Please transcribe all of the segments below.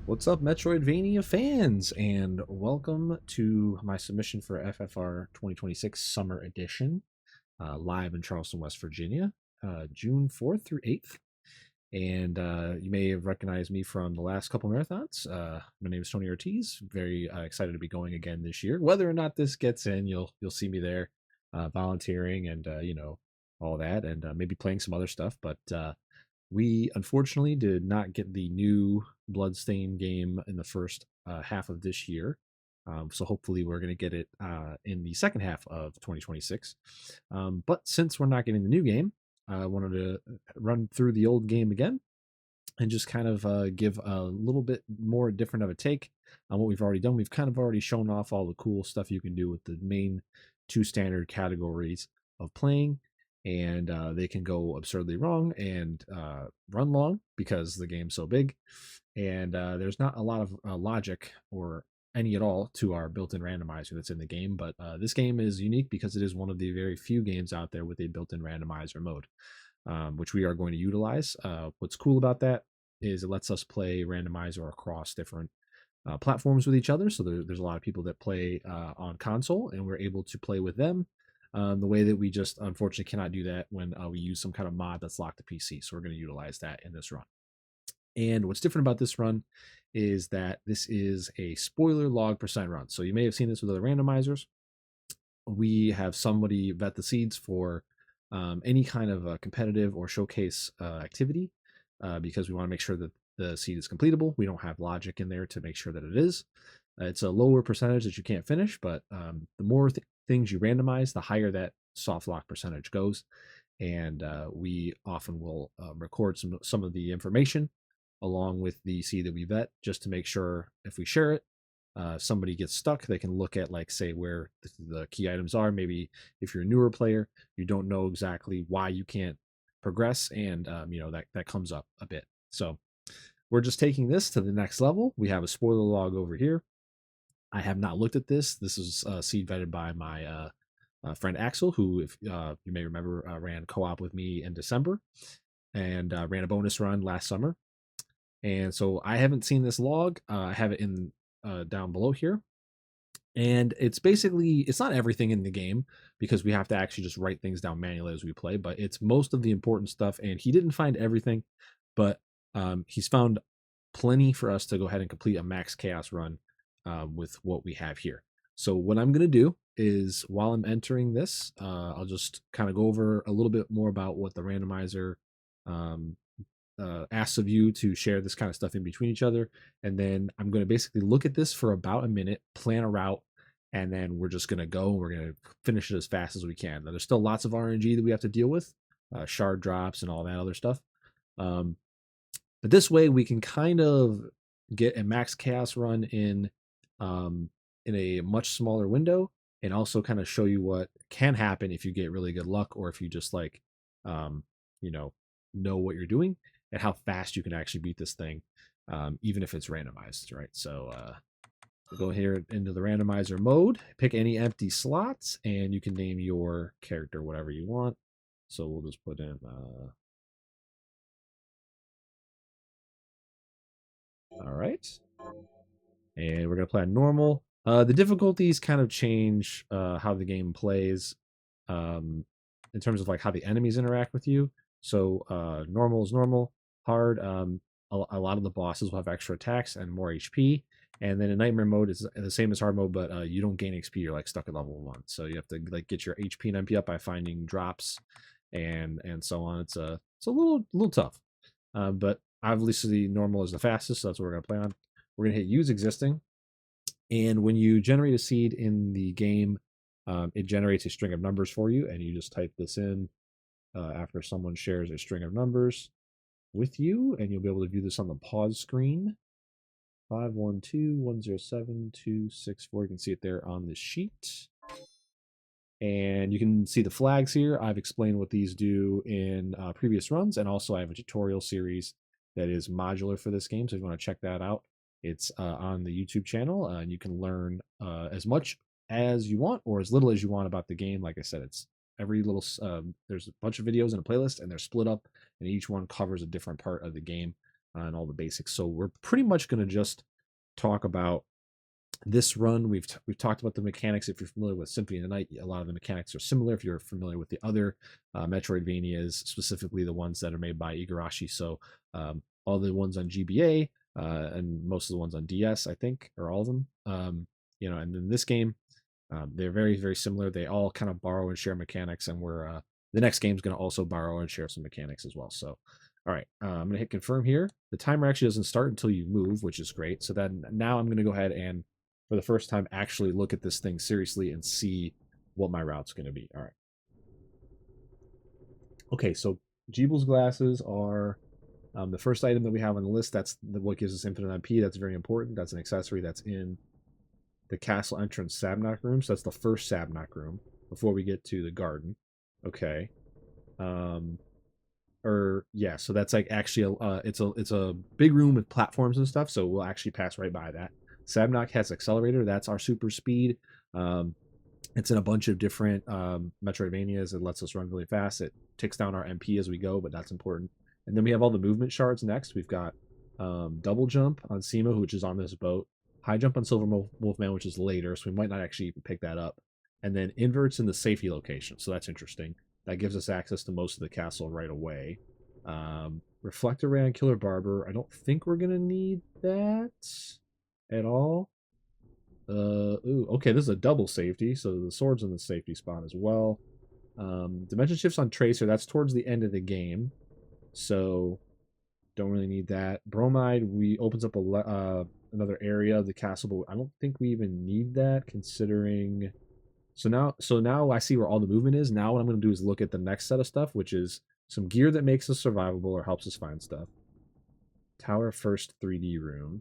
What's up, Metroidvania fans, and welcome to my submission for FFR 2026 Summer Edition, live in Charleston, West Virginia, June 4th through 8th. And you may have recognized me from the last couple marathons. My name is Tony Ortiz. Very excited to be going again this year. Whether or not this gets in, you'll see me there, volunteering and all that, and maybe playing some other stuff. But we unfortunately did not get the new Bloodstained game in the first half of this year. So hopefully we're going to get it in the second half of 2026. But since we're not getting the new game, I wanted to run through the old game again and just kind of give a little bit more different of a take on what we've already done. We've kind of already shown off all the cool stuff you can do with the main two standard categories of playing, and they can go absurdly wrong and run long because the game's so big, and there's not a lot of logic or any at all to our built-in randomizer that's in the game. But this game is unique because it is one of the very few games out there with a built-in randomizer mode, which we are going to utilize. What's cool about that is it lets us play randomizer across different platforms with each other. So there's a lot of people that play on console, and we're able to play with them the way that we just unfortunately cannot do that when we use some kind of mod that's locked to PC. So we're going to utilize that in this run. And what's different about this run is that this is a spoiler log percent run. So you may have seen this with other randomizers. We have somebody vet the seeds for any kind of competitive or showcase activity because we want to make sure that the seed is completable. We don't have logic in there to make sure that it is. It's a lower percentage that you can't finish, but the more things you randomize, the higher that soft lock percentage goes. And we often will record some of the information along with the seed that we vet, just to make sure if we share it, somebody gets stuck, they can look at, like, say, where the key items are. Maybe if you're a newer player, you don't know exactly why you can't progress, and that comes up a bit. So we're just taking this to the next level. We have a spoiler log over here. I have not looked at this. This is seed vetted by my friend Axel, who, if you may remember, ran co-op with me in December and ran a bonus run last summer. And so I haven't seen this log. I have it in down below here. And it's basically, it's not everything in the game because we have to actually just write things down manually as we play, but it's most of the important stuff. And he didn't find everything, but he's found plenty for us to go ahead and complete a max chaos run with what we have here. So what I'm going to do is, while I'm entering this, I'll just kind of go over a little bit more about what the randomizer asks of you to share this kind of stuff in between each other. And then I'm going to basically look at this for about a minute, plan a route, and then we're just going to go. We're going to finish it as fast as we can. Now, there's still lots of RNG that we have to deal with, shard drops and all that other stuff. But this way we can kind of get a max chaos run in a much smaller window, and also kind of show you what can happen if you get really good luck, or if you just like know what you're doing, and how fast you can actually beat this thing, even if it's randomized, right? So we'll go here into the randomizer mode, pick any empty slots, and you can name your character whatever you want. So we'll just put in all right, and we're gonna play on normal. The difficulties kind of change how the game plays in terms of like how the enemies interact with you. So normal is normal. Hard, a lot of the bosses will have extra attacks and more HP. And then in nightmare mode is the same as hard mode, but you don't gain XP. You're like stuck at level 1, so you have to like get your HP and MP up by finding drops and so on. It's a little tough, but obviously normal is the fastest, so that's what we're gonna play on. We're gonna hit use existing, and when you generate a seed in the game, it generates a string of numbers for you, and you just type this in after someone shares a string of numbers with you, and you'll be able to view this on the pause screen. 5121072264. You can see it there on the sheet. And you can see the flags here. I've explained what these do in previous runs, and also I have a tutorial series that is modular for this game. So if you want to check that out, it's on the YouTube channel, and you can learn as much as you want or as little as you want about the game. Like I said, it's every little there's a bunch of videos in a playlist, and they're split up, and each one covers a different part of the game. and all the basics. So we're pretty much going to just talk about this run. We've talked about the mechanics. If you're familiar with Symphony of the Night, a lot of the mechanics are similar. If you're familiar with the other Metroidvanias, specifically the ones that are made by Igarashi, so all the ones on GBA and most of the ones on DS, I think, or all of them. And in this game, they're very, very similar. They all kind of borrow and share mechanics, and we're the next game is going to also borrow and share some mechanics as well. So, all right, I'm going to hit confirm here. The timer actually doesn't start until you move, which is great. So then now I'm going to go ahead and, for the first time, actually look at this thing seriously and see what my route's going to be. All right. Okay, so Jeebel's glasses are the first item that we have on the list. That's what gives us infinite MP. That's very important. That's an accessory that's in the castle entrance Sabnock room. So that's the first Sabnock room before we get to the garden. Okay. Yeah, so that's like actually it's a big room with platforms and stuff, so we'll actually pass right by that. Sabnock has accelerator. That's our super speed. It's in a bunch of different Metroidvanias. It lets us run really fast. It ticks down our MP as we go, but that's important. And then we have all the movement shards next. We've got double jump on Sima, which is on this boat. High jump on Silver Wolfman, which is later, so we might not actually even pick that up. And then inverts in the safety location, so that's interesting. That gives us access to most of the castle right away. Reflector Ray on Killer Barber. I don't think we're going to need that at all. Ooh, okay, this is a double safety, so the sword's in the safety spot as well. Dimension shifts on Tracer. That's towards the end of the game, so don't really need that. Bromide opens up another area of the castle, but I don't think we even need that considering. So now I see where all the movement is. Now what I'm going to do is look at the next set of stuff, which is some gear that makes us survivable or helps us find stuff. Tower first 3D room.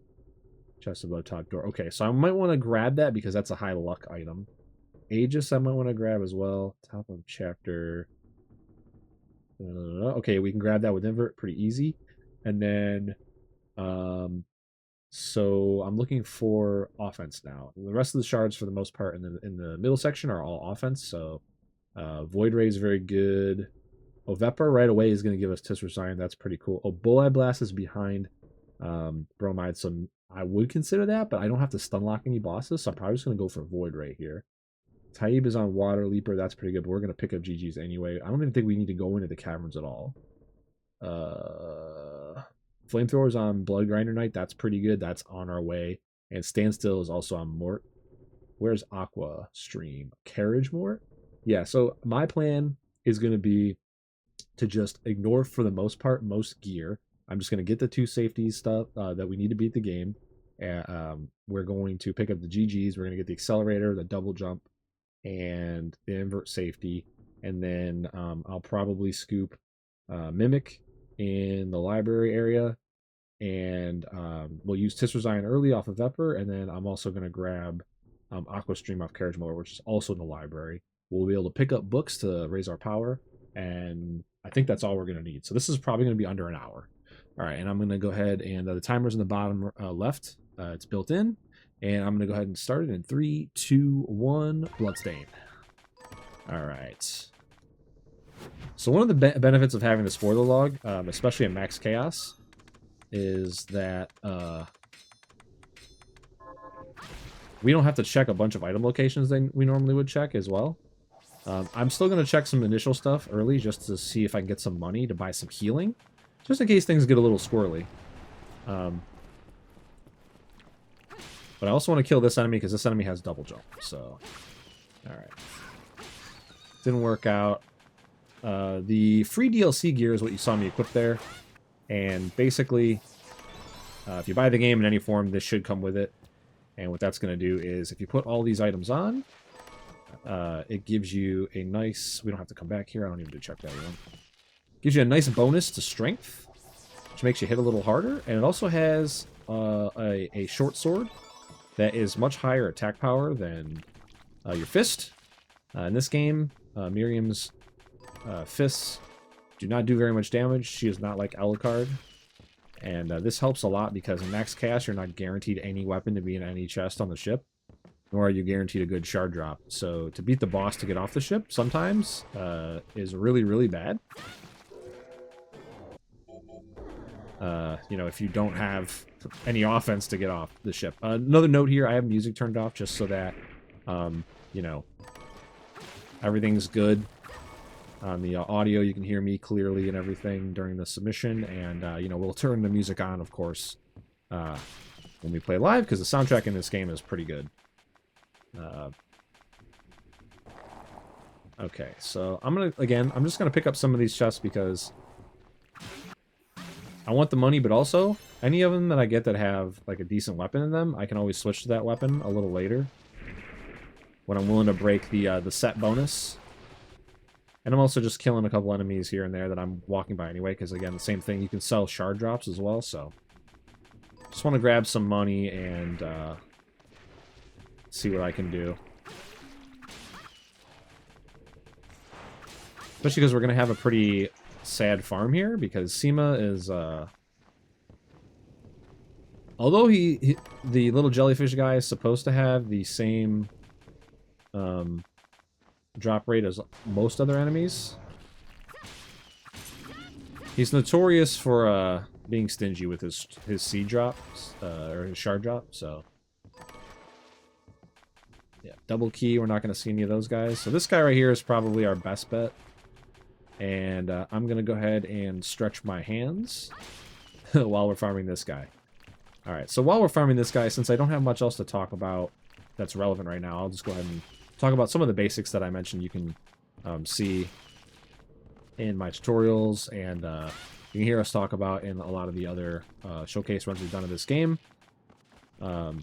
Chest above top door. Okay, so I might want to grab that because that's a high luck item. Aegis I might want to grab as well. Top of chapter. Okay, we can grab that with invert pretty easy. And then so I'm looking for offense now. The rest of the shards, for the most part, in the middle section are all offense. So Void Ray is very good. Ovepar right away is going to give us Tis Resign. That's pretty cool. Oh, Bulleye Blast is behind Bromide, so I would consider that, but I don't have to stun lock any bosses, so I'm probably just going to go for Void Ray here. Taib is on Water Leaper. That's pretty good, but we're going to pick up GG's anyway. I don't even think we need to go into the caverns at all. Flamethrowers on Blood Grinder Knight. That's pretty good. That's on our way. And Standstill is also on Mort. Where's Aqua Stream? Carriage Mort? Yeah, so my plan is going to be to just ignore, for the most part, most gear. I'm just going to get the 2 safety stuff that we need to beat the game. We're going to pick up the GGs. We're going to get the accelerator, the double jump, and the invert safety. And then I'll probably scoop Mimic in the library area. And we'll use Tis Resign early off of Vepper. And then I'm also going to grab Aqua Stream off Carriage Motor, which is also in the library. We'll be able to pick up books to raise our power. And I think that's all we're going to need. So this is probably going to be under an hour. All right, and I'm going to go ahead and the timer's in the bottom left. It's built in. And I'm going to go ahead and start it in 3, 2, 1, Bloodstained. All right. So one of the benefits of having the spoiler log, especially in Max Chaos, is that we don't have to check a bunch of item locations that we normally would check as well. I'm still going to check some initial stuff early just to see if I can get some money to buy some healing, just in case things get a little squirrely. But I also want to kill this enemy because this enemy has double jump. So, all right. Didn't work out. The free DLC gear is what you saw me equip there. And basically, if you buy the game in any form, this should come with it. And what that's going to do is, if you put all these items on, it gives you a nice... We don't have to come back here. I don't even need to check that one. Gives you a nice bonus to strength, which makes you hit a little harder. And it also has a short sword that is much higher attack power than your fist. In this game, Miriam's fists do not do very much damage. She is not like Alucard. And this helps a lot because in Max Chaos, you're not guaranteed any weapon to be in any chest on the ship, nor are you guaranteed a good shard drop. So to beat the boss to get off the ship sometimes is really, really bad. You know, if you don't have any offense to get off the ship. Another note here, I have music turned off just so that, you know, everything's good. On the audio, you can hear me clearly and everything during the submission, and, you know, we'll turn the music on, of course, when we play live, because the soundtrack in this game is pretty good. Okay, so I'm just gonna pick up some of these chests because I want the money, but also any of them that I get that have like a decent weapon in them, I can always switch to that weapon a little later when I'm willing to break the set bonus. And I'm also just killing a couple enemies here and there that I'm walking by anyway, because again, the same thing, you can sell shard drops as well, so just want to grab some money and see what I can do. Especially because we're going to have a pretty sad farm here, because Seema is, although the little jellyfish guy is supposed to have the same drop rate as most other enemies, he's notorious for being stingy with his seed drops, or his shard drop, so yeah, double key, we're not going to see any of those guys. So this guy right here is probably our best bet. And I'm going to go ahead and stretch my hands while we're farming this guy. Alright, so while we're farming this guy, since I don't have much else to talk about that's relevant right now, I'll just go ahead and talk about some of the basics that I mentioned you can see in my tutorials, and you can hear us talk about in a lot of the other showcase runs we've done in this game. So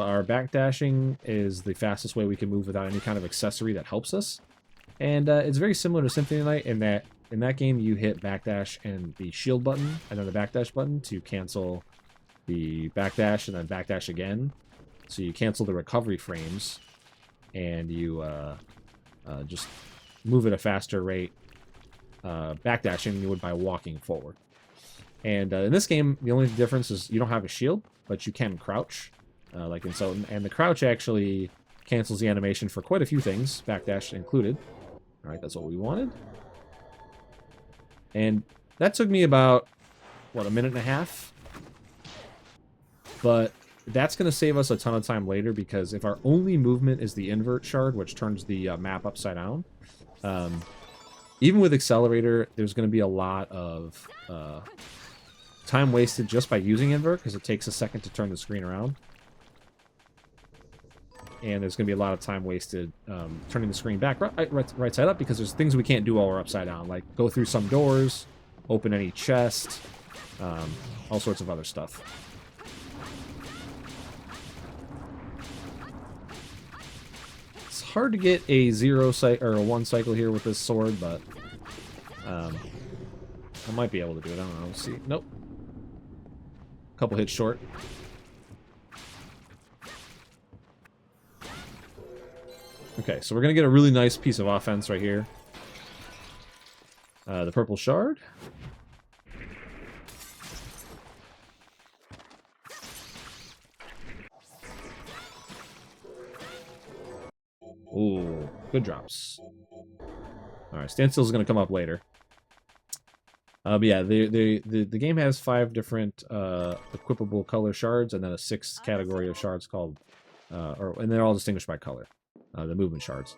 our backdashing is the fastest way we can move without any kind of accessory that helps us. And it's very similar to Symphony Night in that game you hit backdash and the shield button and then the backdash button to cancel the backdash and then backdash again. So you cancel the recovery frames and you just move at a faster rate backdashing than you would by walking forward. And in this game, the only difference is you don't have a shield, but you can crouch. Like in so, and the crouch actually cancels the animation for quite a few things, backdash included. Alright, that's what we wanted. And that took me about, what, a minute and a half? But that's going to save us a ton of time later, because if our only movement is the invert shard, which turns the map upside down, even with Accelerator, there's going to be a lot of time wasted just by using invert, because it takes a second to turn the screen around. And there's going to be a lot of time wasted turning the screen back right side up, because there's things we can't do while we're upside down, like go through some doors, open any chest, all sorts of other stuff. It's hard to get a 0 cycle or a 1 cycle here with this sword, but I might be able to do it. I don't know. Let's see. Nope. Couple hits short. Okay, so we're going to get a really nice piece of offense right here. The purple shard. Ooh, good drops. Alright, standstill is going to come up later. But yeah, the game has 5 different equipable color shards, and then a 6th category of shards called, and they're all distinguished by color. The movement shards.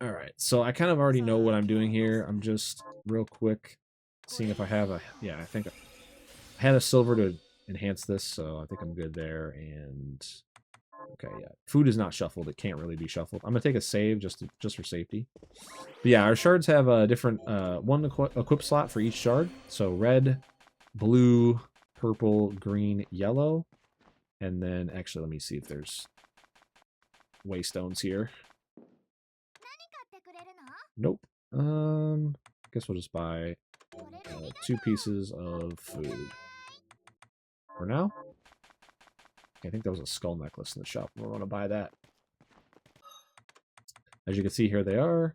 Alright, so I kind of already know what I'm doing here. I'm just real quick seeing if I have a... Yeah, I think I had a silver to enhance this, so I think I'm good there. And... Okay, yeah. Food is not shuffled. It can't really be shuffled. I'm going to take a save just for safety. But yeah, our shards have a different... one equip slot for each shard. So red, blue, purple, green, yellow. And then... Actually, let me see if there's... waystones here. Nope. Guess we'll just buy 2 pieces of food for now. I think there was a skull necklace in the shop. We're going to buy that. As you can see here, they are.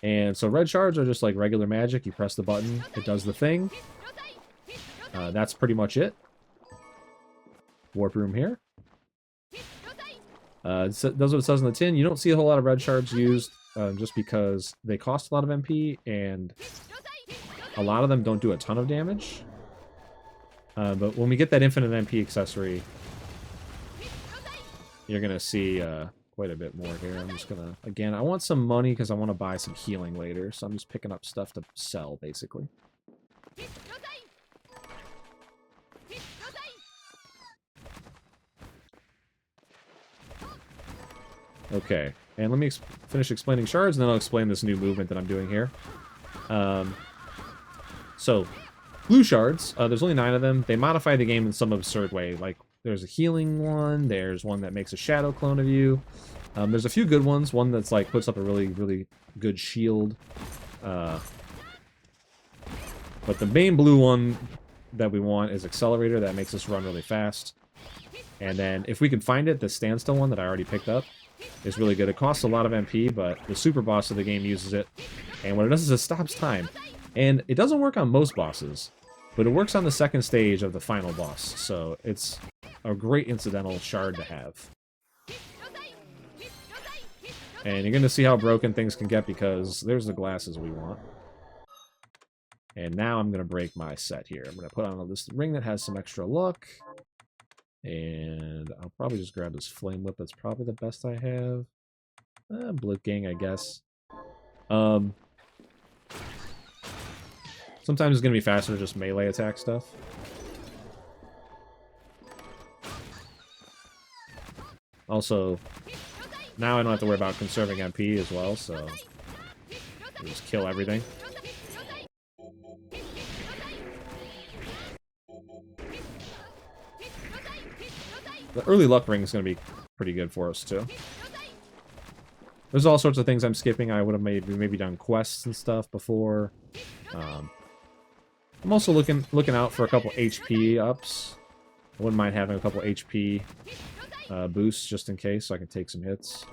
And so red shards are just like regular magic. You press the button, it does the thing. That's pretty much it. Warp room here. It does what it says in the tin. You don't see a whole lot of red shards used. just because they cost a lot of MP, and a lot of them don't do a ton of damage. But when we get that infinite MP accessory, you're going to see quite a bit more here. I'm just going to, again, I want some money because I want to buy some healing later, so I'm just picking up stuff to sell, basically. Okay, and let me finish explaining shards, and then I'll explain this new movement that I'm doing here. So, blue shards, there's only 9 of them. They modify the game in some absurd way. Like, there's a healing one, there's one that makes a shadow clone of you. There's a few good ones, one that's like puts up a really, really good shield. But the main blue one that we want is Accelerator, that makes us run really fast. And then, if we can find it, the standstill one that I already picked up is really good. It costs a lot of MP, but the super boss of the game uses it. And what it does is it stops time. And it doesn't work on most bosses, but it works on the second stage of the final boss. So it's a great incidental shard to have. And you're going to see how broken things can get because there's the glasses we want. And now I'm going to break my set here. I'm going to put on this ring that has some extra luck. And I'll probably just grab this flame whip. That's probably the best I have. Blitzgang, I guess. Sometimes it's going to be faster to just melee attack stuff. Also, now I don't have to worry about conserving MP as well, so I just kill everything. The early luck ring is going to be pretty good for us, too. There's all sorts of things I'm skipping. I would have maybe done quests and stuff before. I'm also looking out for a couple HP ups. I wouldn't mind having a couple HP boosts just in case, so I can take some hits.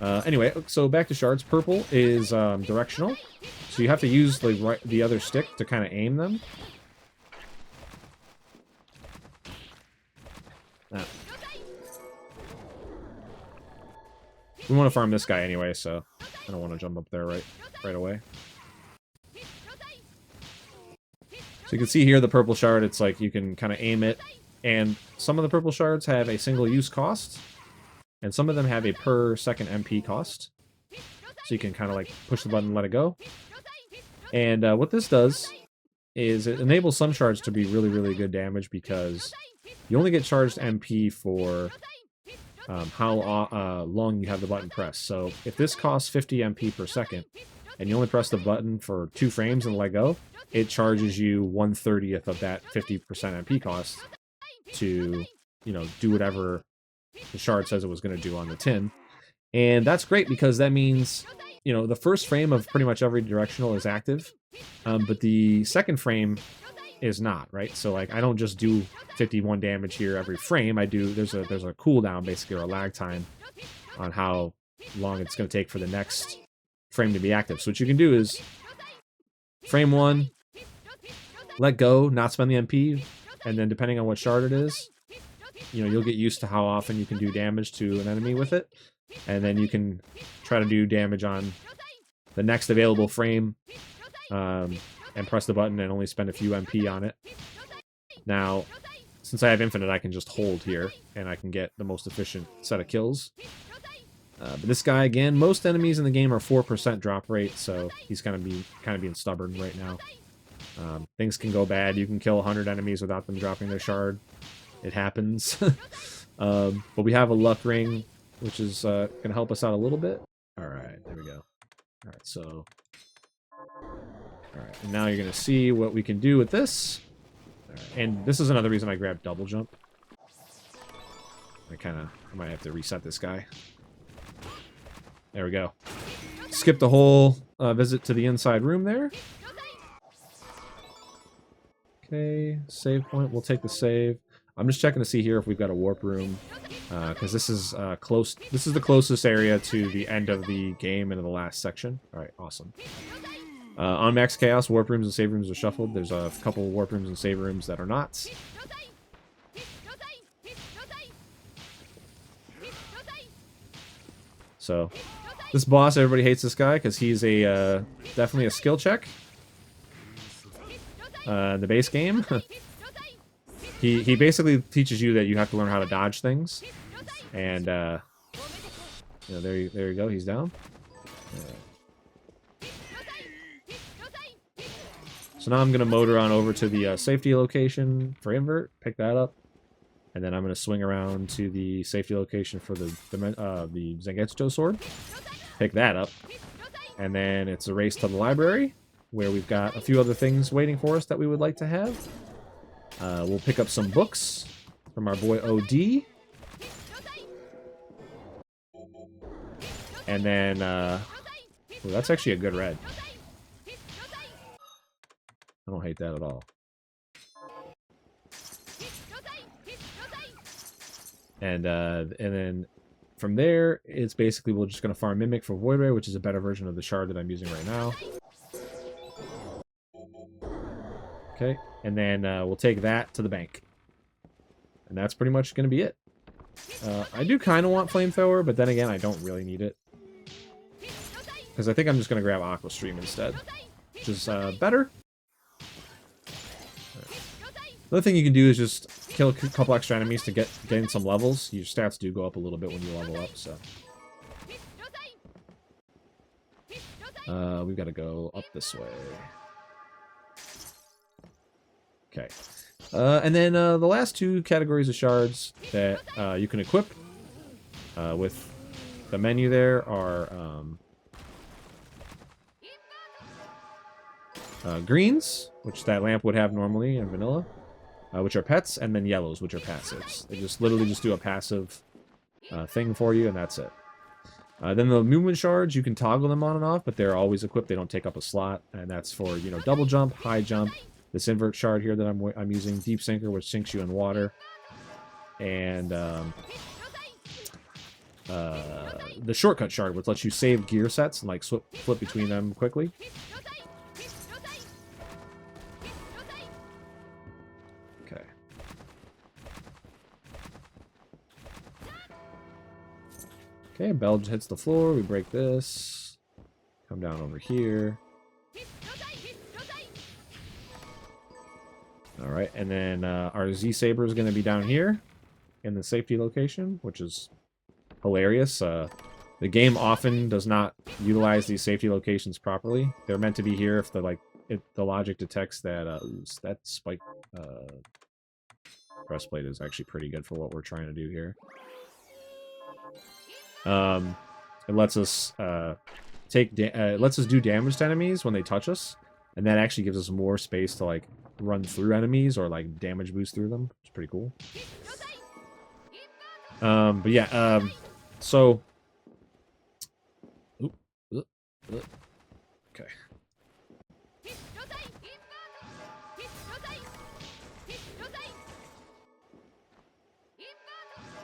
Anyway, so back to shards. Purple is directional, so you have to use the other stick to kind of aim them. Ah. We want to farm this guy anyway, so I don't want to jump up there right away. So you can see here the purple shard, it's like you can kind of aim it, and some of the purple shards have a single use cost, and some of them have a per second MP cost. So you can kind of like push the button and let it go. And what this does is it enables some shards to be really, really good damage because you only get charged MP for how long you have the button pressed. So if this costs 50 MP per second, and you only press the button for 2 frames and let go, it charges you 1/30th of that 50% MP cost to, you know, do whatever the shard says it was going to do on the tin. And that's great because that means, you know, the first frame of pretty much every directional is active, but the second frame is not, right? So like I don't just do 51 damage here every frame. I do there's a cooldown basically, or a lag time on how long it's going to take for the next frame to be active. So what you can do is frame 1, let go, not spend the MP, and then depending on what shard it is, you know, you'll get used to how often you can do damage to an enemy with it, and then you can try to do damage on the next available frame, and press the button and only spend a few MP on it. Now, since I have infinite, I can just hold here, and I can get the most efficient set of kills. But this guy, again, most enemies in the game are 4% drop rate, so he's kind of being stubborn right now. Things can go bad. You can kill 100 enemies without them dropping their shard. It happens. But we have a luck ring, which is going to help us out a little bit. Alright, there we go. Alright, so... Alright, and now you're going to see what we can do with this. Right, and this is another reason I grabbed double jump. I might have to reset this guy. There we go. Skip the whole visit to the inside room there. Okay, save point. We'll take the save. I'm just checking to see here if we've got a warp room, because this is close. This is the closest area to the end of the game and in the last section. All right, awesome. On Max Chaos, warp rooms and save rooms are shuffled. There's a couple warp rooms and save rooms that are not. So this boss, everybody hates this guy because he's a definitely a skill check. The base game. He basically teaches you that you have to learn how to dodge things, and you know, there you go. He's down. So now I'm gonna motor on over to the safety location for invert, pick that up, and then I'm gonna swing around to the safety location for the Zangetsuto sword, pick that up, and then it's a race to the library where we've got a few other things waiting for us that we would like to have. We'll pick up some books from our boy OD. And then, well, that's actually a good red. I don't hate that at all. And then from there, it's basically we're just going to farm Mimic for Void Ray, which is a better version of the shard that I'm using right now. Okay, and then we'll take that to the bank. And that's pretty much going to be it. I do kind of want Flamethrower, but then again, I don't really need it. Because I think I'm just going to grab Aqua Stream instead, which is better. Another thing you can do is just kill a couple extra enemies to gain some levels. Your stats do go up a little bit when you level up, so. We've got to go up this way. Okay. And then the last two categories of shards that you can equip with the menu there are greens, which that lamp would have normally in vanilla, which are pets, and then yellows, which are passives. They just literally just do a passive thing for you, and that's it. Then the movement shards, you can toggle them on and off, but they're always equipped. They don't take up a slot, and that's for, you know, double jump, high jump. This invert shard here that I'm using, deep sinker, which sinks you in water, and the shortcut shard, which lets you save gear sets and like flip between them quickly. Okay. Okay, bell hits the floor. We break this. Come down over here. Alright, and then our Z-Saber is going to be down here in the safety location, which is hilarious. The game often does not utilize these safety locations properly. They're meant to be here if the the logic detects that that spike breastplate is actually pretty good for what we're trying to do here. It lets us lets us do damage to enemies when they touch us, and that actually gives us more space to like run through enemies or like damage boost through them. It's pretty cool. But yeah, so okay.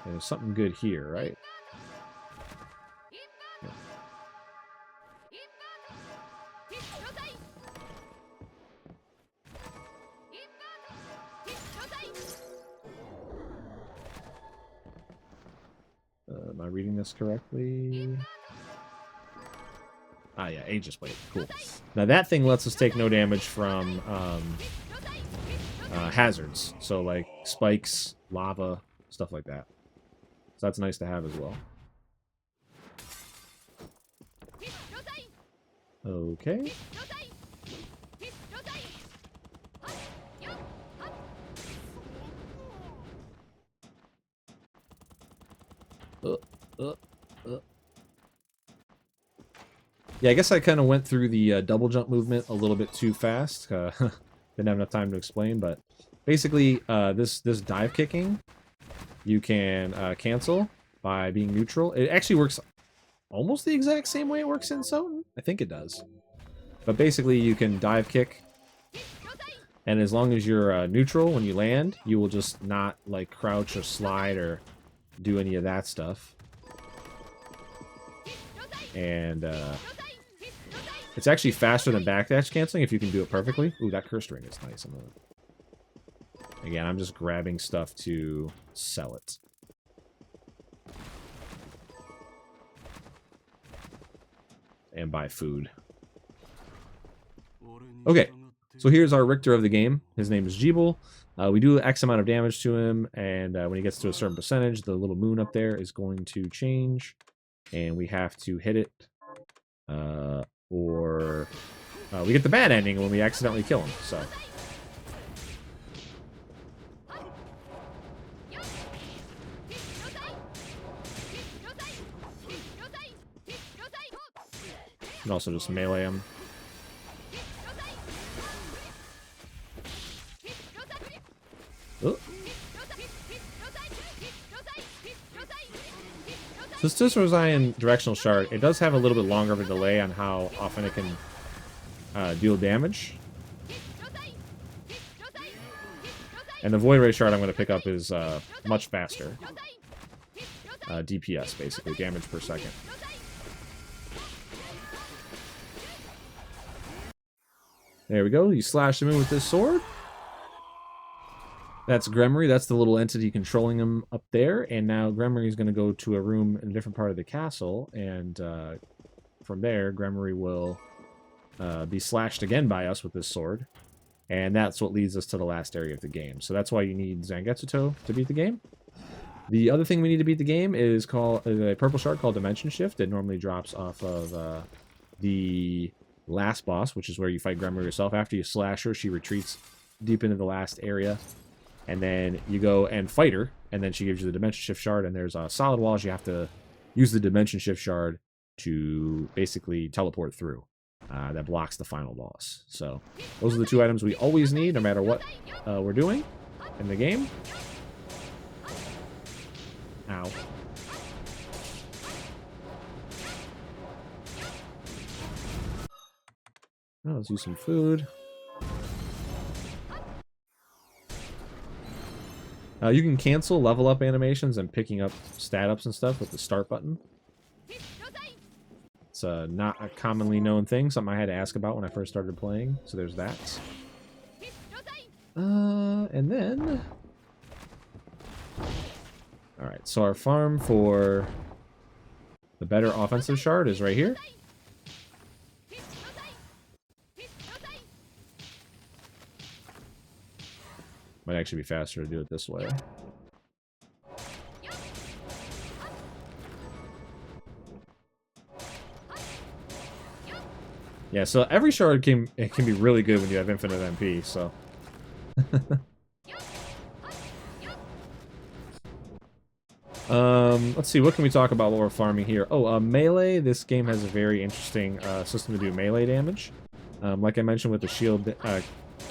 There's something good here, right? Am I reading this correctly? Ah, yeah, Aegis Blade. Cool. Now that thing lets us take no damage from hazards. So like spikes, lava, stuff like that. So that's nice to have as well. Okay. Yeah, I guess I kind of went through the double jump movement a little bit too fast. Didn't have enough time to explain, but basically this dive kicking you can cancel by being neutral. It actually works almost the exact same way it works in Soten. I think it does. But basically you can dive kick, and as long as you're neutral when you land, you will just not like crouch or slide or do any of that stuff. And it's actually faster than backdash canceling if you can do it perfectly. Ooh, that cursed ring is nice. Again, I'm just grabbing stuff to sell it. and buy food. Okay, so here's our Richter of the game. His name is Jeeble. We do X amount of damage to him, and when he gets to a certain percentage, the little moon up there is going to change, and we have to hit it, or we get the bad ending when we accidentally kill him. So. And also just melee him. Oh. So this Rosian directional shard, it does have a little bit longer of a delay on how often it can deal damage. And the Void Ray shard I'm going to pick up is much faster. DPS, basically, damage per second. There we go. You slash him in with this sword. That's Gremory. That's the little entity controlling him up there. And now Gremory is going to go to a room in a different part of the castle. And from there, Gremory will be slashed again by us with this sword. And that's what leads us to the last area of the game. So that's why you need Zangetsuto to beat the game. The other thing we need to beat the game is called a purple shard called Dimension Shift. It normally drops off of the last boss, which is where you fight Gremory yourself. After you slash her, she retreats deep into the last area. And then you go and fight her, and then she gives you the Dimension Shift shard, and there's solid walls you have to use the Dimension Shift shard to basically teleport through. That blocks the final boss. So those are the two items we always need, no matter what we're doing in the game. Ow. Oh, let's use some food. You can cancel level up animations and picking up stat ups and stuff with the start button. It's not a commonly known thing, something I had to ask about when I first started playing, so there's that. And then... Alright, so our farm for the better offensive shard is right here. Might actually be faster to do it this way. Yeah, so every shard can be really good when you have infinite MP, so. Let's see, what can we talk about while we're farming here? Oh, melee. This game has a very interesting system to do melee damage. Like I mentioned with the shield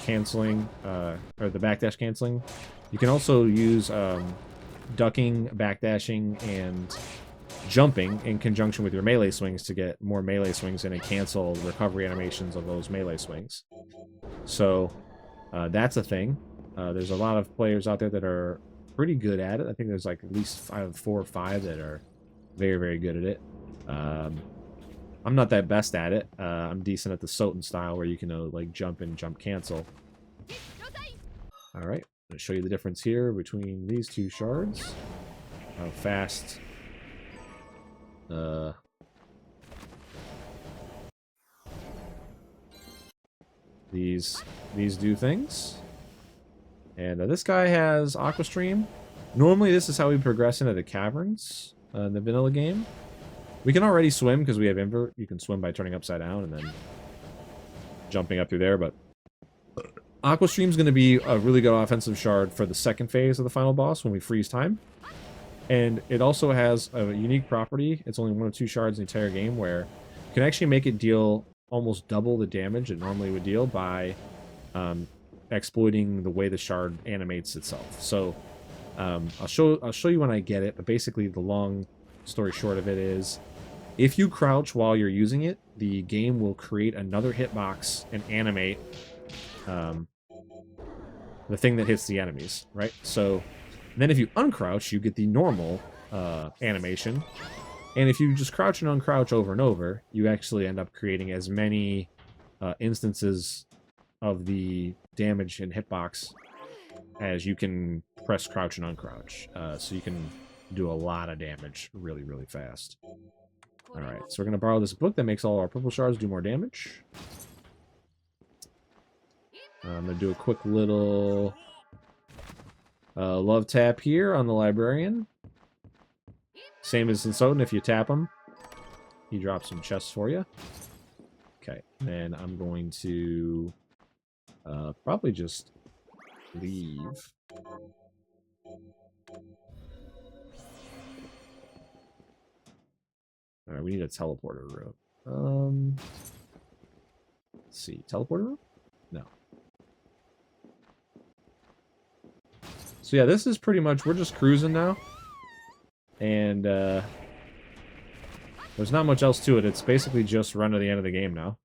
canceling, or the backdash canceling, you can also use ducking, backdashing, and jumping in conjunction with your melee swings to get more melee swings in and cancel recovery animations of those melee swings. So that's a thing. There's a lot of players out there that are pretty good at it. I think there's like at least 4 or 5 that are very, very good at it. I'm not that best at it. I'm decent at the Soten style where you can like jump and jump cancel. Alright, I'm going to show you the difference here between these two shards. How fast these do things. And this guy has Aqua Stream. Normally this is how we progress into the caverns in the vanilla game. We can already swim because we have invert. You can swim by turning upside down and then jumping up through there, but Aqua Stream is going to be a really good offensive shard for the second phase of the final boss when we freeze time. And it also has a unique property. It's only 1 of 2 shards in the entire game where you can actually make it deal almost double the damage it normally would deal by exploiting the way the shard animates itself. So I'll show you when I get it, but basically the long story short of it is, if you crouch while you're using it, the game will create another hitbox and animate the thing that hits the enemies, right? So then if you uncrouch, you get the normal animation. And if you just crouch and uncrouch over and over, you actually end up creating as many instances of the damage and hitbox as you can press crouch and uncrouch. So you can do a lot of damage really, really fast. Alright, so we're going to borrow this book that makes all our purple shards do more damage. I'm going to do a quick little love tap here on the librarian. Same as in Soden, if you tap him, he drops some chests for you. Okay, then I'm going to probably just leave. Alright, we need a teleporter room. Let's see, teleporter room? No. So yeah, this is pretty much, we're just cruising now. And there's not much else to it. It's basically just run to the end of the game now.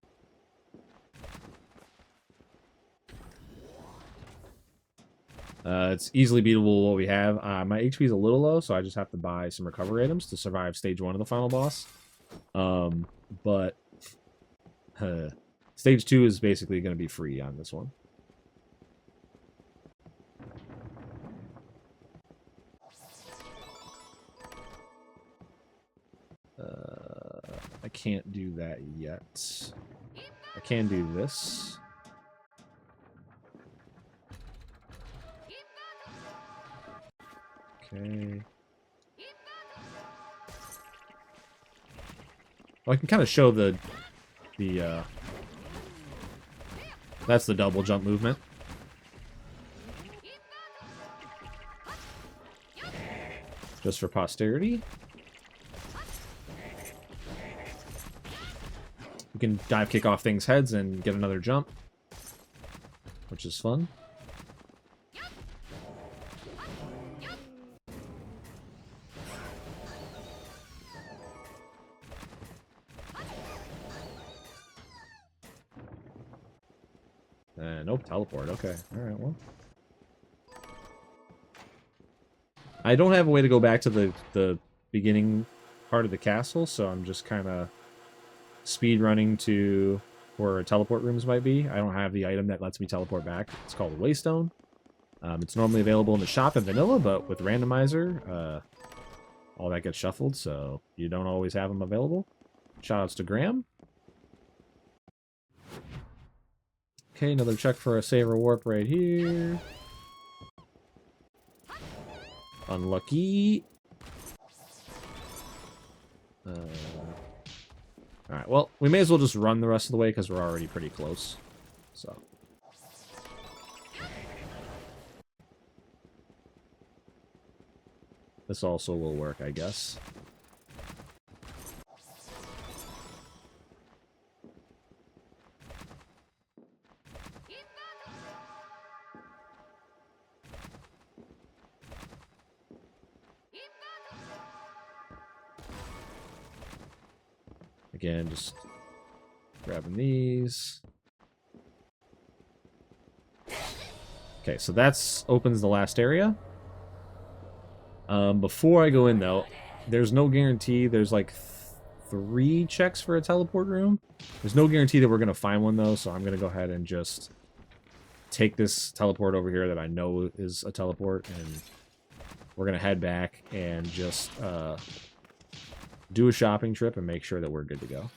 It's easily beatable what we have. My HP is a little low, so I just have to buy some recovery items to survive stage 1 of the final boss. But stage 2 is basically going to be free on this one. I can't do that yet. I can do this. Okay. Well, I can kind of show the that's the double jump movement. Just for posterity. You can dive kick off things' heads and get another jump, which is fun. Nope, teleport. Okay. Alright, well. I don't have a way to go back to the beginning part of the castle, so I'm just kind of speed running to where teleport rooms might be. I don't have the item that lets me teleport back. It's called a Waystone. It's normally available in the shop in vanilla, but with Randomizer, all that gets shuffled, so you don't always have them available. Shoutouts to Graham. Okay, another check for a Saver Warp right here. Unlucky. Alright, well, we may as well just run the rest of the way because we're already pretty close. So. This also will work, I guess. Again, just grabbing these. Okay, so that's opens the last area. Before I go in, though, there's no guarantee. There's like 3 checks for a teleport room. There's no guarantee that we're going to find one, though, so I'm going to go ahead and just take this teleport over here that I know is a teleport, and we're going to head back and just do a shopping trip and make sure that we're good to go.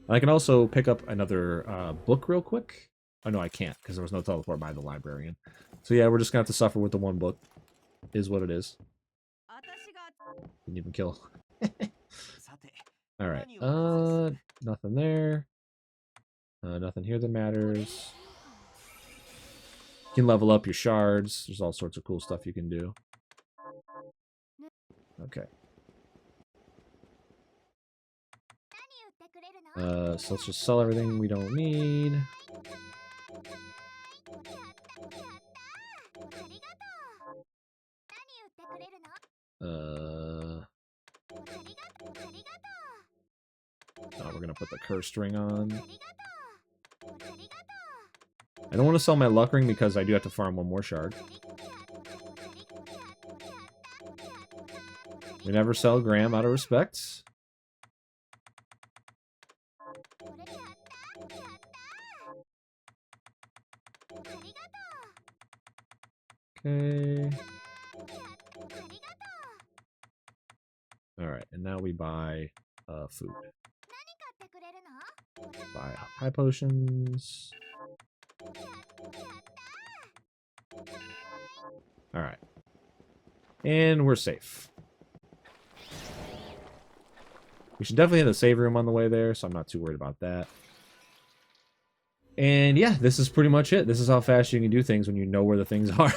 I can also pick up another book real quick. Oh, no, I can't, because there was no teleport by the librarian. So yeah, we're just going to have to suffer with the one book. Is what it is. Didn't even kill. Alright. Nothing there. Nothing here that matters. You can level up your shards. There's all sorts of cool stuff you can do. Okay. So let's just sell everything we don't need. We're gonna put the cursed ring on. I don't want to sell my luck ring because I do have to farm one more shard. We never sell Graham out of respect. Okay. Alright, and now we buy food. Buy high potions. Alright. And we're safe. We should definitely have the save room on the way there, so I'm not too worried about that. And yeah, this is pretty much it. This is how fast you can do things when you know where the things are.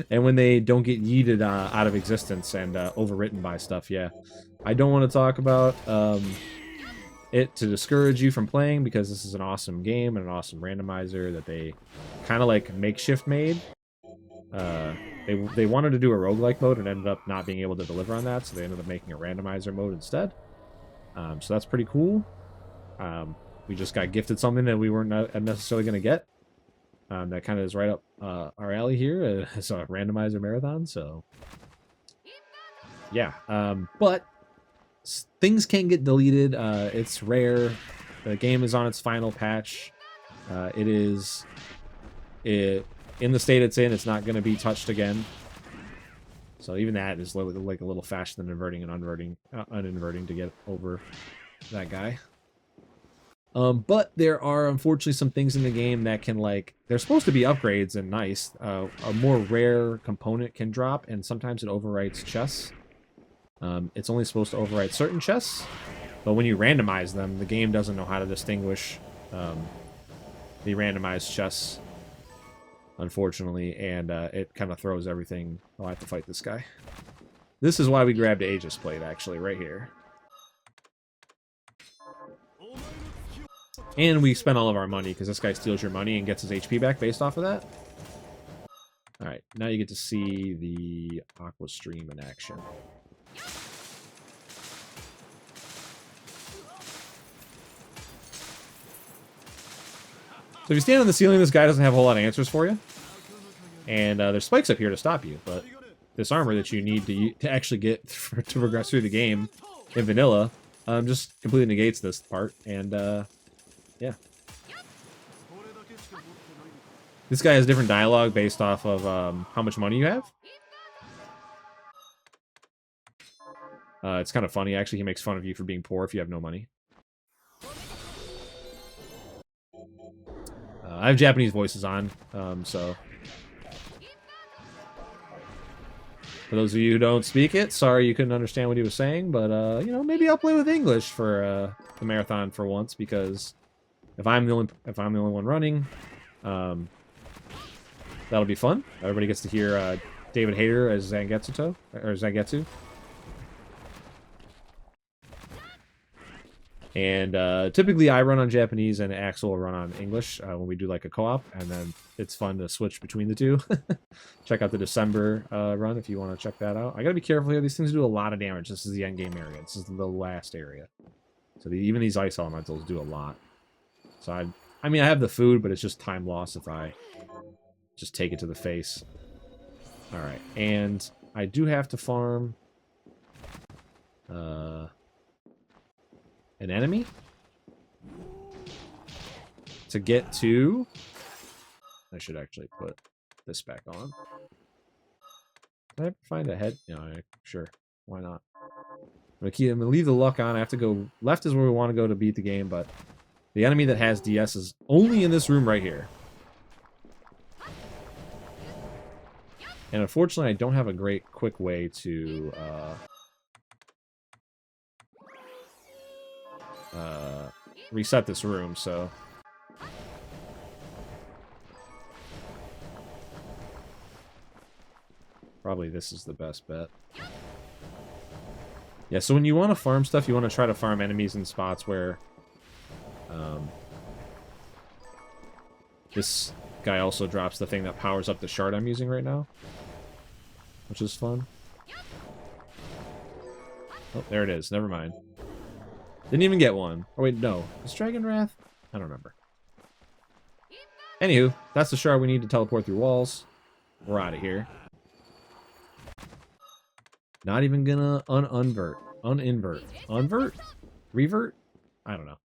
And when they don't get yeeted out of existence and overwritten by stuff, yeah. I don't want to talk about it to discourage you from playing, because this is an awesome game and an awesome randomizer that they kind of like makeshift made. They wanted to do a roguelike mode and ended up not being able to deliver on that, so they ended up making a randomizer mode instead. So that's pretty cool. We just got gifted something that we weren't necessarily going to get. That kind of is right up our alley here. It's a randomizer marathon, so yeah. But things can get deleted. It's rare. The game is on its final patch. In the state it's in, it's not going to be touched again. So even that is like a little faster than inverting and uninverting to get over that guy. But there are unfortunately some things in the game that can, like, they're supposed to be upgrades and nice. A more rare component can drop, and sometimes it overwrites chests. It's only supposed to overwrite certain chests, but when you randomize them, the game doesn't know how to distinguish the randomized chests, unfortunately, and it kind of throws everything. Oh, I have to fight this guy. This is why we grabbed Aegis Plate, actually, right here. And we spent all of our money, because this guy steals your money and gets his HP back based off of that. Alright, now you get to see the Aqua Stream in action. So if you stand on the ceiling, this guy doesn't have a whole lot of answers for you. And there's spikes up here to stop you, but this armor that you need to actually get to progress through the game in vanilla just completely negates this part, and yeah. This guy has different dialogue based off of how much money you have. It's kind of funny, actually. He makes fun of you for being poor if you have no money. I have Japanese voices on, so... For those of you who don't speak it, sorry you couldn't understand what he was saying, but, you know, maybe I'll play with English for the marathon for once, because if I'm the only one running, that'll be fun. Everybody gets to hear David Hayter as Zangetsu. And typically I run on Japanese and Axel will run on English when we do like a co-op, and then it's fun to switch between the two. Check out the December run if you want to check that out. I gotta be careful here. These things do a lot of damage. This is the end game area. This is the last area. So even these ice elementals do a lot. So I mean, I have the food, but it's just time loss if I just take it to the face. Alright, and I do have to farm an enemy to get to... I should actually put this back on. Can I find a head? No, sure. Why not? I'm gonna leave the luck on. I have to go... Left is where we want to go to beat the game, but the enemy that has DS is only in this room right here. And unfortunately, I don't have a great quick way to reset this room, so... Probably this is the best bet. Yeah, so when you want to farm stuff, you want to try to farm enemies in spots where... this guy also drops the thing that powers up the shard I'm using right now, which is fun. Oh, there it is. Never mind. Didn't even get one. Oh, wait, no. Is Dragon Wrath? I don't remember. Anywho, that's the shard we need to teleport through walls. We're out of here. Not even gonna uninvert. Unvert? Revert? I don't know.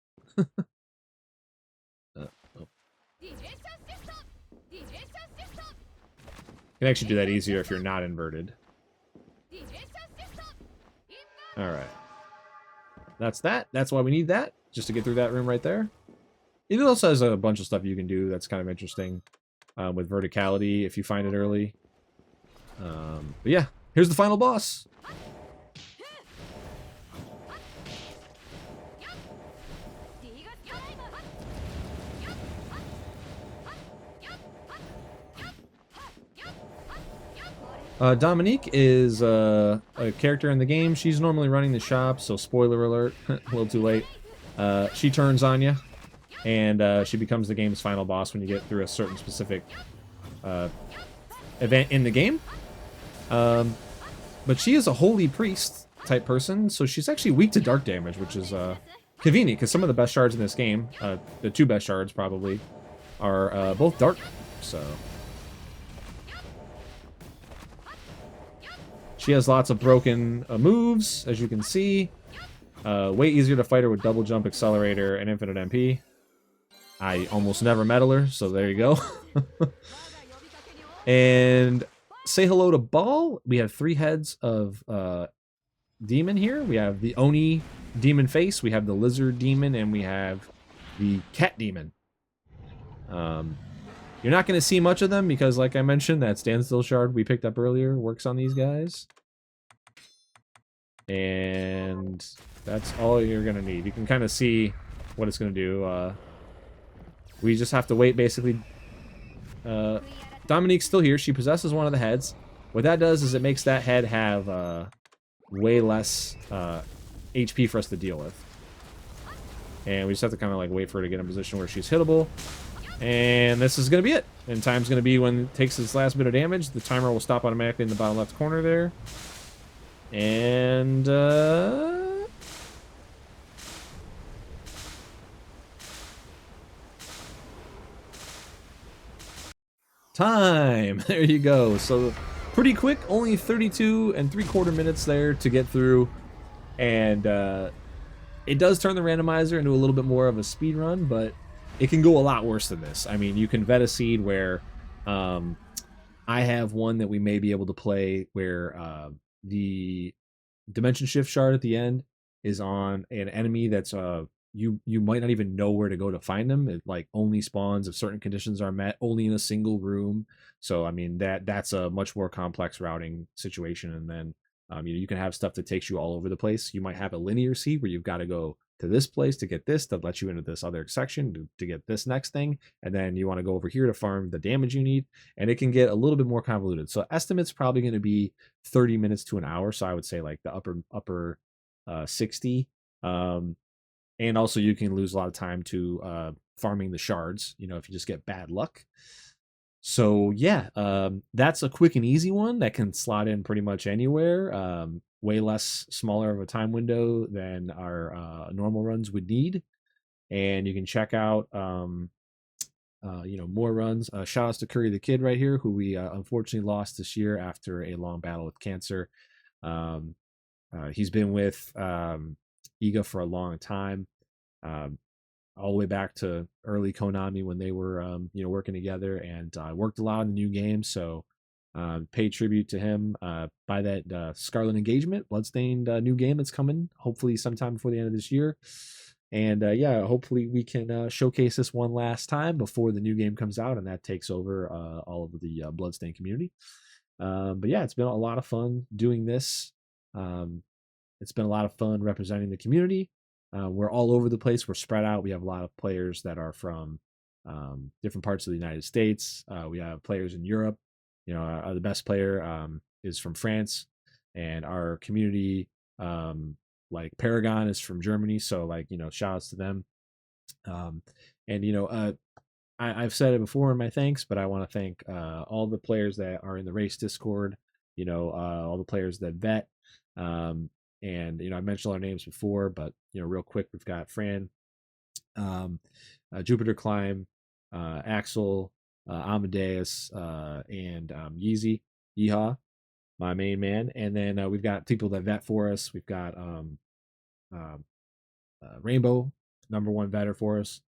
Oh. You can actually do that easier if you're not inverted. All right. That's that. That's why we need that, just to get through that room right there. It also has a bunch of stuff you can do that's kind of interesting with verticality if you find it early. But yeah, here's the final boss. Dominique is a character in the game. She's normally running the shop, so spoiler alert, a little too late. She turns on you, and she becomes the game's final boss when you get through a certain specific event in the game. But she is a holy priest type person, so she's actually weak to dark damage, which is convenient, because some of the best shards in this game, the two best shards probably, are both dark, so... She has lots of broken moves, as you can see. Way easier to fight her with double jump, accelerator, and infinite MP. I almost never metal her, so there you go. And say hello to Ball. We have 3 heads of demon here. We have the Oni demon face, we have the lizard demon, and we have the cat demon. You're not going to see much of them because, like I mentioned, that standstill shard we picked up earlier works on these guys. And that's all you're going to need. You can kind of see what it's going to do. We just have to wait, basically. Dominique's still here. She possesses one of the heads. What that does is it makes that head have way less HP for us to deal with. And we just have to kind of like wait for her to get in a position where she's hittable. And this is going to be it. And time's going to be when it takes its last bit of damage. The timer will stop automatically in the bottom left corner there. And time. There you go. So pretty quick, only 32 3/4 minutes there to get through. And it does turn the randomizer into a little bit more of a speed run, but it can go a lot worse than this. I mean, you can vet a seed where I have one that we may be able to play where the dimension shift shard at the end is on an enemy that's you might not even know where to go to find them. It like only spawns if certain conditions are met, only in a single room. So I mean that's a much more complex routing situation. And then you can have stuff that takes you all over the place. You might have a linear seed where you've got to go to this place to get this, that lets you into this other section to get this next thing, and then you want to go over here to farm the damage you need, and it can get a little bit more convoluted. So estimate's probably going to be 30 minutes to an hour, so I would say like the upper 60. And also you can lose a lot of time to farming the shards, if you just get bad luck. So yeah, that's a quick and easy one that can slot in pretty much anywhere. Way less smaller of a time window than our normal runs would need. And you can check out more runs. Shout outs to Curry the Kid right here, who we unfortunately lost this year after a long battle with cancer. He's been with Iga for a long time. All the way back to early Konami when they were, working together, and worked a lot on the new game. So pay tribute to him. Buy that Scarlet Engagement, Bloodstained new game that's coming, hopefully sometime before the end of this year. And hopefully we can showcase this one last time before the new game comes out, and that takes over all of the Bloodstained community. But yeah, it's been a lot of fun doing this. It's been a lot of fun representing the community. We're all over the place. We're spread out. We have a lot of players that are from different parts of the United States. We have players in Europe. The best player is from France, and our community, like Paragon, is from Germany. So shout outs to them. I've said it before in my thanks, but I want to thank all the players that are in the race Discord. All the players that vet. And I mentioned all our names before, but real quick, we've got Fran, Jupiter Climb, Axel, Amadeus, and Yeezy, Yeehaw, my main man. And then we've got people that vet for us. We've got Rainbow, #1 vetter for us.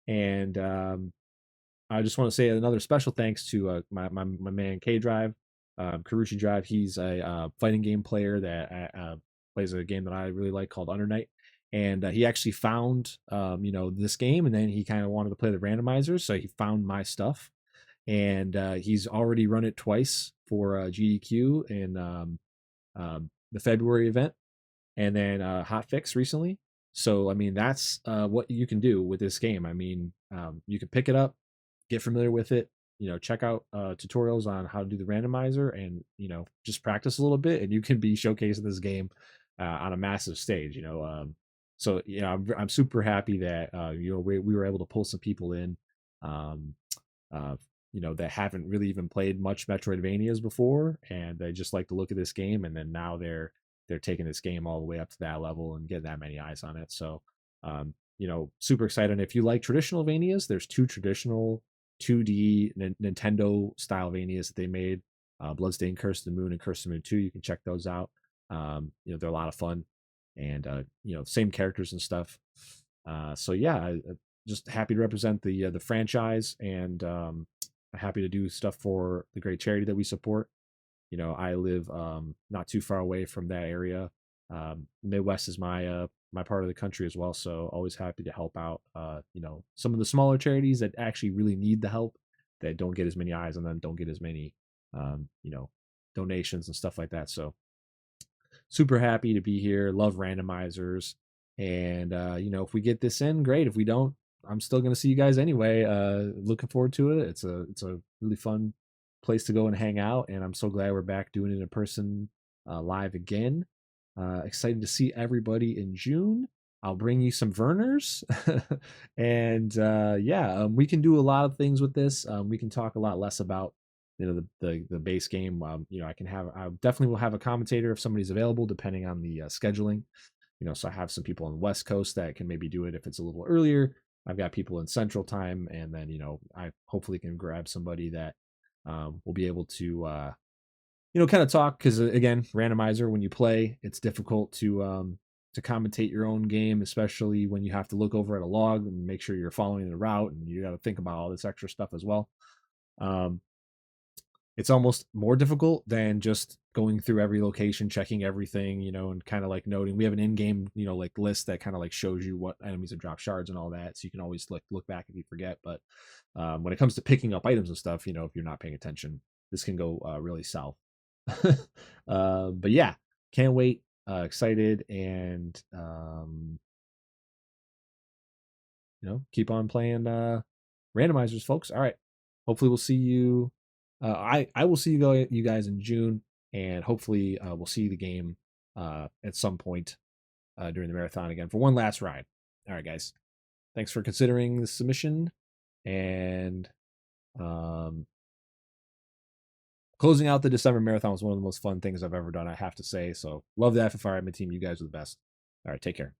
And I just want to say another special thanks to my man K Drive, Karushi Drive. He's a fighting game player that plays a game that I really like called Under Night. And he actually found, this game, and then he kind of wanted to play the randomizer, so he found my stuff, and he's already run it twice for GDQ in the February event, and then Hotfix recently. So I mean, that's what you can do with this game. I mean, you can pick it up, get familiar with it, check out tutorials on how to do the randomizer, and just practice a little bit, and you can be showcasing this game on a massive stage. So I'm super happy that we were able to pull some people in, um, that haven't really even played much Metroidvanias before, and they just like to look at this game, and then now they're taking this game all the way up to that level and getting that many eyes on it. So, super excited. And if you like traditional Vanias, there's 2 traditional 2D Nintendo style Vanias that they made, Bloodstained, Curse of the Moon, and Curse of the Moon 2. You can check those out. They're a lot of fun, and same characters and stuff. So yeah, just happy to represent the franchise, and happy to do stuff for the great charity that we support. I live not too far away from that area. Midwest is my part of the country as well, so always happy to help out some of the smaller charities that actually really need the help, that don't get as many eyes on them, don't get as many donations and stuff like that. So super happy to be here. Love randomizers, and if we get this in, great. If we don't, I'm still gonna see you guys anyway. Looking forward to it. It's a really fun place to go and hang out, and I'm so glad we're back doing it in person live again. Excited to see everybody in June. I'll bring you some Verners, and we can do a lot of things with this. We can talk a lot less about the base game. I definitely will have a commentator if somebody's available, depending on the scheduling. So I have some people on the West Coast that can maybe do it if it's a little earlier. I've got people in Central Time, and then I hopefully can grab somebody that will be able to kind of talk, because again, randomizer, when you play, it's difficult to commentate your own game, especially when you have to look over at a log and make sure you're following the route, and you got to think about all this extra stuff as well. It's almost more difficult than just going through every location, checking everything, and kind of like noting. We have an in-game, list that kind of like shows you what enemies have dropped shards and all that, so you can always look back if you forget. But when it comes to picking up items and stuff, if you're not paying attention, this can go really south. But yeah, can't wait. Excited, and keep on playing randomizers, folks. All right, hopefully we'll see you. I will see you guys in June, and hopefully we'll see the game at some point during the marathon again for one last ride. All right, guys, thanks for considering the submission, and closing out the December marathon was one of the most fun things I've ever done, I have to say. So love the FFR admin team. You guys are the best. All right, take care.